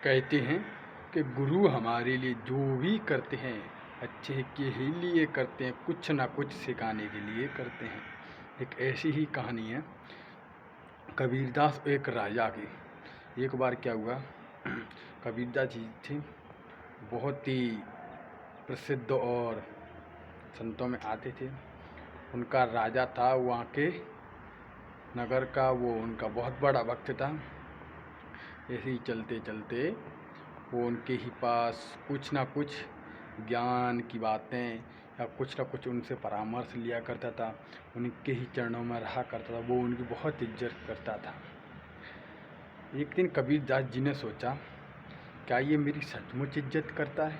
कहते हैं कि गुरु हमारे लिए जो भी करते हैं अच्छे के ही लिए करते हैं, कुछ ना कुछ सिखाने के लिए करते हैं। एक ऐसी ही कहानी है कबीरदास एक राजा की। एक बार क्या हुआ, कबीरदास जी थे बहुत ही प्रसिद्ध और संतों में आते थे। उनका राजा था वहाँ के नगर का, वो उनका बहुत बड़ा भक्त था। ऐसे ही चलते चलते वो उनके ही पास कुछ ना कुछ ज्ञान की बातें या कुछ ना कुछ उनसे परामर्श लिया करता था, उनके ही चरणों में रहा करता था, वो उनकी बहुत इज्जत करता था। एक दिन कबीरदास जी ने सोचा, क्या ये मेरी सचमुच इज्जत करता है?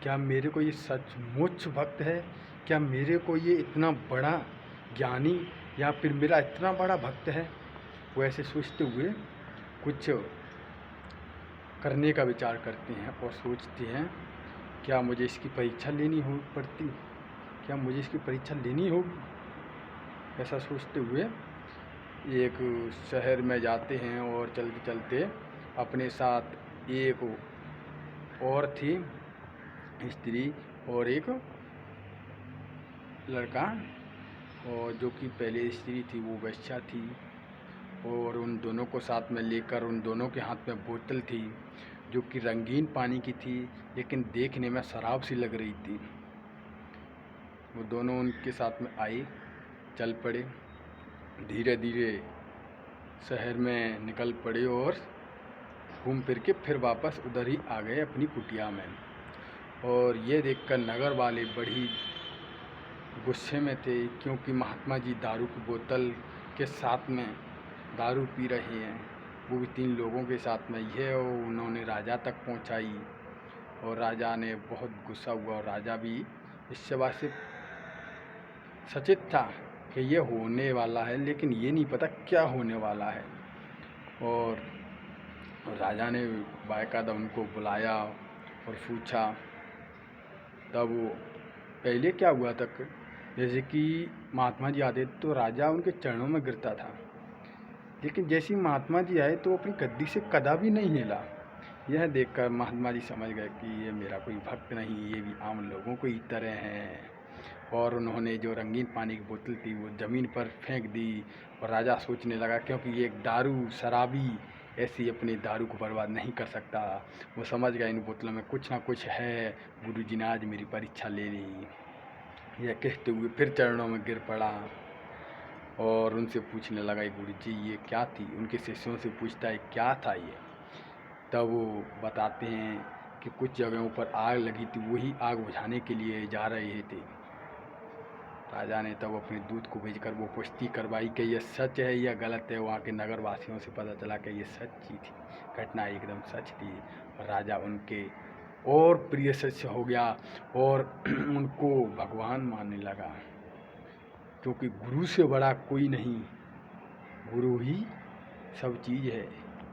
क्या मेरे को ये सचमुच भक्त है? क्या मेरे को ये इतना बड़ा ज्ञानी या फिर मेरा इतना बड़ा भक्त है? वो ऐसे सोचते हुए कुछ करने का विचार करते हैं और सोचते हैं, क्या मुझे इसकी परीक्षा लेनी पड़ती? क्या मुझे इसकी परीक्षा लेनी होगी? ऐसा सोचते हुए एक शहर में जाते हैं और चलते चलते अपने साथ एक और थी स्त्री और एक लड़का, और जो कि पहले स्त्री थी वो वेश्या थी, और उन दोनों को साथ में लेकर उन दोनों के हाथ में बोतल थी जो कि रंगीन पानी की थी, लेकिन देखने में शराब सी लग रही थी। वो दोनों उनके साथ में आए, चल पड़े, धीरे धीरे शहर में निकल पड़े और घूम फिर के फिर वापस उधर ही आ गए अपनी कुटिया में। और ये देखकर नगर वाले बड़ी गुस्से में थे, क्योंकि महात्मा जी दारू की बोतल के साथ में दारू पी रहे हैं, वो भी 3 लोगों के साथ में। यह उन्होंने राजा तक पहुंचाई और राजा ने बहुत गुस्सा हुआ, और राजा भी इस बात से सचेत था कि ये होने वाला है, लेकिन ये नहीं पता क्या होने वाला है। और राजा ने बाकायदा उनको बुलाया और पूछा। तब वो पहले क्या हुआ तक, जैसे कि महात्मा जी आते तो राजा उनके चरणों में गिरता था, लेकिन जैसे ही महात्मा जी आए तो वो अपनी गद्दी से कदा भी नहीं हिला। यह देखकर महात्मा जी समझ गए कि ये मेरा कोई भक्त नहीं, ये भी आम लोगों को ही तरह हैं। और उन्होंने जो रंगीन पानी की बोतल थी वो ज़मीन पर फेंक दी। और राजा सोचने लगा, क्योंकि ये एक दारू शराबी ऐसी अपनी दारू को बर्बाद नहीं कर सकता। वो समझ गया इन बोतलों में कुछ ना कुछ है, गुरुजी ने आज मेरी परीक्षा ले ली। यह कहते हुए फिर चरणों में गिर पड़ा और उनसे पूछने लगा, गुरुजी ये क्या थी? उनके शिष्यों से पूछता है क्या था ये? तब वो बताते हैं कि कुछ जगहों पर आग लगी थी, वही आग बुझाने के लिए जा रहे थे। राजा ने तब अपने दूत को भेजकर वो पुष्टि करवाई कि यह सच है या गलत है। वहाँ के नगर वासियों से पता चला कि ये सच्ची थी, घटना एकदम सच थी। और राजा उनके और प्रिय शिष्य हो गया और उनको भगवान मानने लगा, क्योंकि गुरु से बड़ा कोई नहीं, गुरु ही सब चीज़ है।